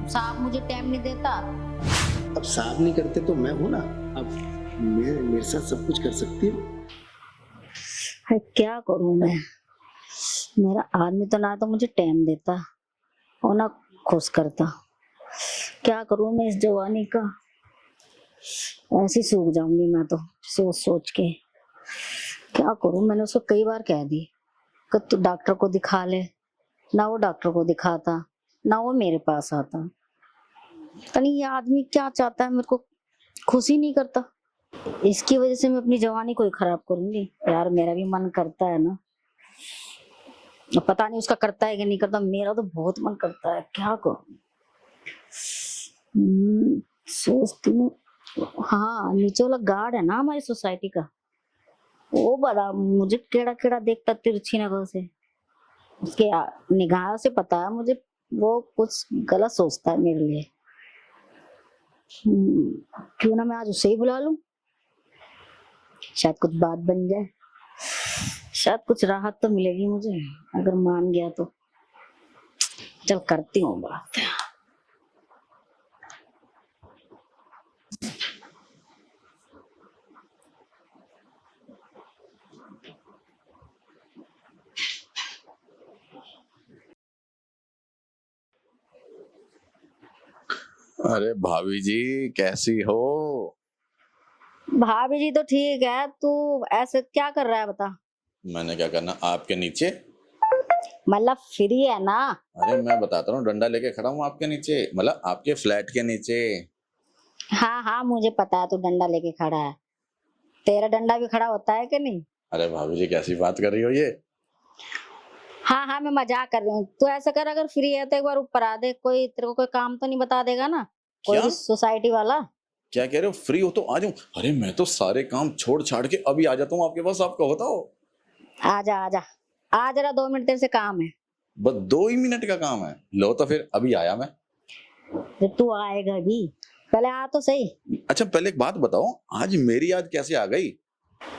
साहब मुझे टाइम नहीं देता। अब साहब नहीं करते तो मैं हूं ना। अब मैं मेरे साथ सब कुछ कर सकती हूँ। है क्या करूं मैं। मेरा आदमी तो ना तो मुझे टाइम देता और ना खुश करता। क्या करूं मैं इस जवानी का। ऐसी सूख जाऊंगी मैं तो सोच सोच के। क्या करूं। मैंने उसको कई बार कह दी कि तू डॉक्टर को दिखा ले। ना वो डॉक्टर को दिखाता ना वो मेरे पास आता। यानी ये आदमी क्या चाहता है, मेरे को खुश ही नहीं करता। इसकी वजह से मैं अपनी जवानी को ही खराब करूंगी। यार मेरा भी मन करता है ना। अब पता नहीं उसका करता है कि नहीं करता। मेरा तो बहुत मन करता है। क्या करूं। सोचती हूँ। हाँ नीचे वाला गार्ड है ना हमारी सोसाइटी का, वो बड़ा मुझे केड़ा केड़ा देखता तिरछी नजरों से। उसके निगाह से पता है मुझे वो कुछ गलत सोचता है मेरे लिए। क्यों ना मैं आज उसे ही बुला लूं। शायद कुछ बात बन जाए। शायद कुछ राहत तो मिलेगी मुझे अगर मान गया तो। चल करती हूँ बात। अरे भाभी जी कैसी हो? भाभी जी तो ठीक है। तू ऐसे क्या कर रहा है बता। मैंने क्या करना आपके नीचे? मतलब फ्री है ना। अरे मैं बताता हूँ, डंडा लेके खड़ा हूँ आपके नीचे, मतलब आपके फ्लैट के नीचे। हाँ हाँ मुझे पता है तू डंडा लेके खड़ा है। तेरा डंडा भी खड़ा होता है कि नहीं। अरे भाभी जी कैसी बात कर रही हो ये? हाँ हाँ मैं मजाक कर रही हूँ। तू ऐसा कर, अगर फ्री है तो एक बार ऊपर आ दे। कोई तेरे को कोई काम तो नहीं बता देगा ना, कोई क्या भी सोसाइटी वाला। क्या कह रहे हो? फ्री हो तो आ जाऊं? अरे मैं तो सारे काम छोड़ छाड़ के अभी आ जाता हूँ आपके पास, आपको बताओ। आजा आजा। आ जरा 2 मिनट तेरे से काम है। बस 2 ही मिनट का काम है। लो तो फिर अभी आया मैं। जब तू आएगा भी पहले आ तो सही। अच्छा पहले एक बात बताओ, आज मेरी याद कैसे आ गई?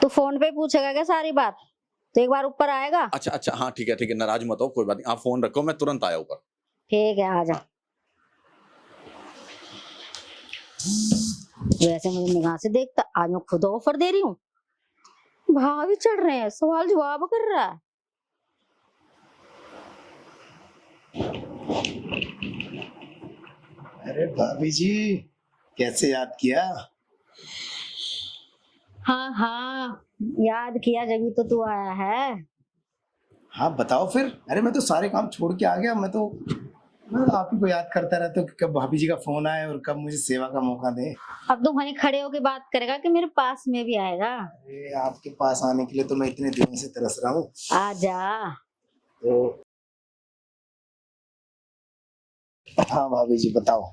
तू फोन पे पूछेगा क्या सारी बात। तो एक बार ऊपर आएगा। अच्छा अच्छा, हाँ ठीक है, नाराज मत हो, कोई बात नहीं, आप फोन रखो, मैं तुरंत आया ऊपर। ठीक है आजा। वैसे मुझे निगाह से देखता, आज मैं खुद ऑफर दे रही हूँ। भाभी चढ़ रहे हैं, सवाल जवाब कर रहा है। अरे भाभी जी, कैसे याद किया? हाँ हाँ याद किया जब तो तू आया है। हाँ बताओ फिर। अरे मैं तो सारे काम छोड़ के आ गया। मैं आप ही को याद करता रहता हूँ कि कब भाभी जी का फोन आए और कब मुझे सेवा का मौका दे। अब तो वहीं खड़े होके बात करेगा कि मेरे पास में भी आएगा। अरे आपके पास आने के लिए तो मैं इतने दिनों से तरस रहा हूँ। आजा। तो हाँ भाभी जी बताओ।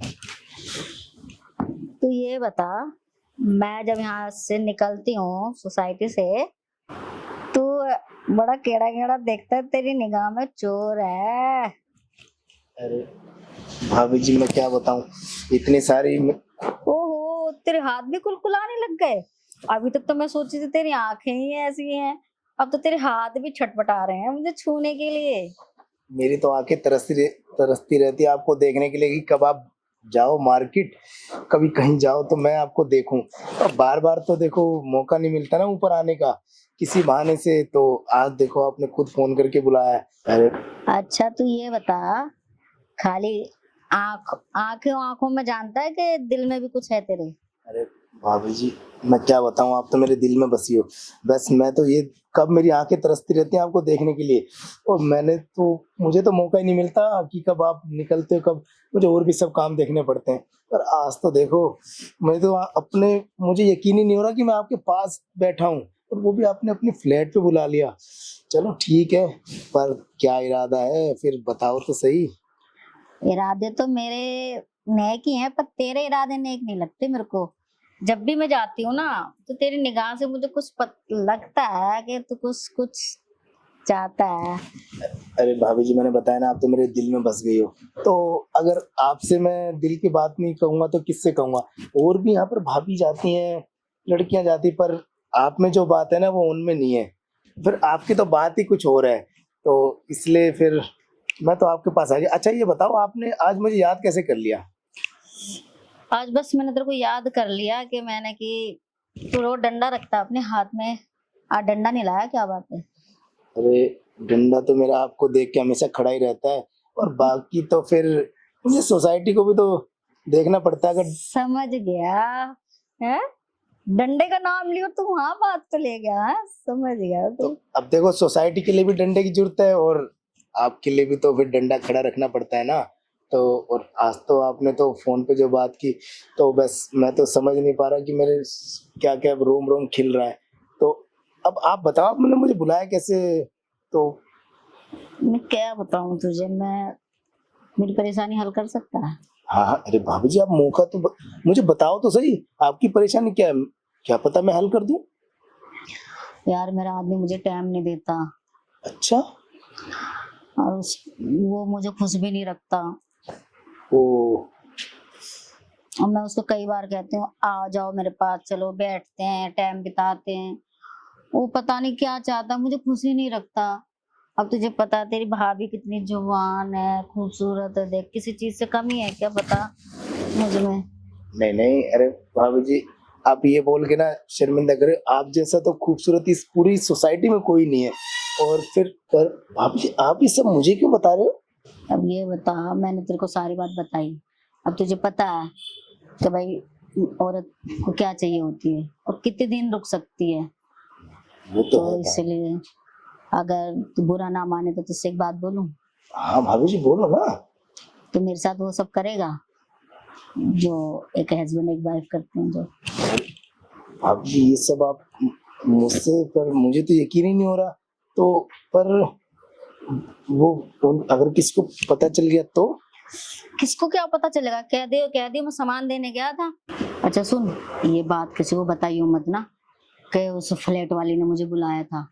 तू ये बता, मैं जब यहाँ से निकलती हूँ सोसाइटी से, तू बड़ा केड़ा केड़ा देखता है। तेरी निगाह में चोर है। अरे भाभी जी मैं क्या बताऊँ, इतनी सारी ओहो तेरे हाथ भी कुलकुलाने लग गए। अभी तक तो मैं सोची थी तेरी आंखें ही ऐसी हैं, अब तो तेरे हाथ भी छटपटा रहे हैं मुझे छूने के लिए। मेरी तो आंखें तरसती रहती है आपको देखने के लिए कि कब आप जाओ मार्केट, कभी कहीं जाओ तो मैं आपको देखूं। और बार बार तो देखो मौका नहीं मिलता ना ऊपर आने का किसी बहाने से। तो आज देखो आपने खुद फोन करके बुलाया है। अरे अच्छा तू ये बता, खाली आंखों आंखों में जानता है कि दिल में भी कुछ है तेरे। अरे भाभी जी मैं क्या बताऊं, आप तो मेरे दिल में बसी हो। बस मैं तो ये कब मेरी आंखें तरसती रहती हैं आपको देखने के लिए। और मुझे तो मौका ही नहीं मिलता कि कब आप निकलते हो, कब मुझे और भी सब काम देखने पड़ते हैं। पर आज तो देखो मैं तो मुझे यकीन ही नहीं हो रहा कि मैं आपके पास बैठा हूँ और वो भी आपने अपने फ्लैट पे बुला लिया। चलो ठीक है, पर क्या इरादा है फिर बताओ तो सही। इरादे तो मेरे नेक ही हैं, पर तेरे इरादे नेक नहीं लगते मेरे को। जब भी मैं जाती हूँ ना तो तेरी निगाह से मुझे कुछ लगता है कि तू कुछ कुछ चाहता है। अरे भाभी जी मैंने बताया ना, आप तो मेरे दिल में बस गई हो। तो अगर आपसे मैं दिल की बात नहीं कहूंगा तो किससे कहूंगा। और भी यहाँ पर भाभी जाती हैं, लड़कियां जाती, पर आप में जो बात है ना वो उनमें नहीं है। फिर आपकी तो बात ही कुछ और है। तो इसलिए फिर मैं तो आपके पास आ गया। अच्छा ये बताओ, आपने आज मुझे याद कैसे कर लिया? आज बस मैंने तेरे को याद कर लिया कि मैंने कि तू रोज डंडा रखता अपने हाथ में, आज डंडा नहीं लाया, क्या बात है? अरे डंडा तो मेरा आपको देख के हमेशा खड़ा ही रहता है, और बाकी तो फिर मुझे सोसाइटी को भी तो देखना पड़ता है। अगर समझ गया है, डंडे का नाम लियो तो वहां बात तो ले गया, हाँ? समझ गया तो तू। अब देखो, सोसाइटी के लिए भी डंडे की जरूरत है, और आपके लिए भी तो फिर डंडा खड़ा रखना पड़ता है ना। तो और आज तो आपने तो फोन पे जो बात की, तो बस मैं तो समझ नहीं पा रहा कि मेरे क्या क्या रोम रोम खिल रहा है। तो अब आप बताओ, आपने मुझे बुलाया कैसे? तो मैं क्या बताऊं तुझे, मैं मेरी परेशानी हल कर सकता है? हाँ हाँ, अरे भाभी जी, आप मौका तो मुझे बताओ तो सही, आपकी परेशानी क्या है? क्या पता मैं हल कर दूं। यार मेरा आदमी मुझे टाइम नहीं देता, अच्छा। और वो मुझे खुश भी नहीं रखता। ओ। और मैं उसको कई बार कहती हूँ आ जाओ मेरे पास, चलो बैठते हैं, टाइम बिताते हैं। वो पता नहीं क्या चाहता है, मुझे खुश ही नहीं रखता। अब तुझे पता है तेरी भाभी कितनी जवान है, खूबसूरत है, देख किसी चीज से कमी है क्या बता मुझ में? नहीं नहीं, अरे भाभी जी, आप ये बोल के ना शर्मिंदा करे, आप जैसा तो खूबसूरत इस पूरी सोसाइटी में कोई नहीं है। और फिर पर भाभी जी, आप ये सब मुझे क्यों बता रहे हो? अब ये बता, मैंने तेरे को सारी बात बताई। अब तुझे पता है कि भाई औरत को क्या चाहिए होती है और कितने दिन रुक सकती है। वो तो है तो भाभी। इसलिए अगर तू बुरा ना माने तो तुझसे एक बात बोलूं, हाँ भाभी जी, बोलो ना। तो मेरे साथ वो सब करेगा जो एक हस्बैंड एक वाइफ करते हैं, जो। भाभी जी, ये सब आप मुझसे, पर मुझे तो यकीन ही नहीं हो रहा। तो पर वो अगर किसी को पता चल गया तो? किसको क्या पता चलेगा, कह दियो मैं सामान देने गया था। अच्छा सुन, ये बात किसी को बताइयो मत ना कि उस फ्लैट वाली ने मुझे बुलाया था।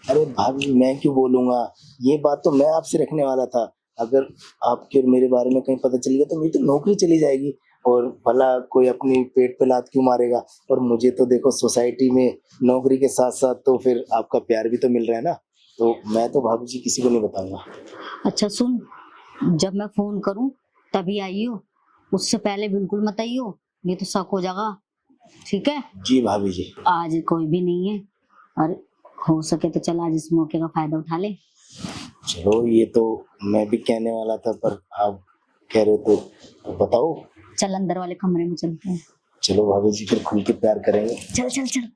अरे भाभी, मैं क्यों बोलूंगा? ये बात तो मैं आपसे रखने वाला था। अगर आपके और मेरे बारे में कहीं पता चल गया तो मेरी तो नौकरी चली जाएगी, और भला कोई अपनी पेट पे लात क्यों मारेगा? और मुझे तो देखो, सोसाइटी में नौकरी के साथ साथ तो फिर आपका प्यार भी तो मिल रहा है ना। तो मैं तो भाभी जी किसी को नहीं बताऊंगा। अच्छा सुन, जब मैं फोन करूं तभी आइयो, उससे पहले बिल्कुल मत आइयो, नहीं तो शक हो जाएगा। ठीक है? जी भाभी जी। आज कोई भी नहीं है, और हो सके तो चल आज इस मौके का फायदा उठा ले। चलो, ये तो मैं भी कहने वाला था, पर आप कह रहे हो तो बताओ। चल अंदर वाले कमरे में चलते हैं। चलो भाभी जी, फिर खुल के प्यार करेंगे। चल चल चल।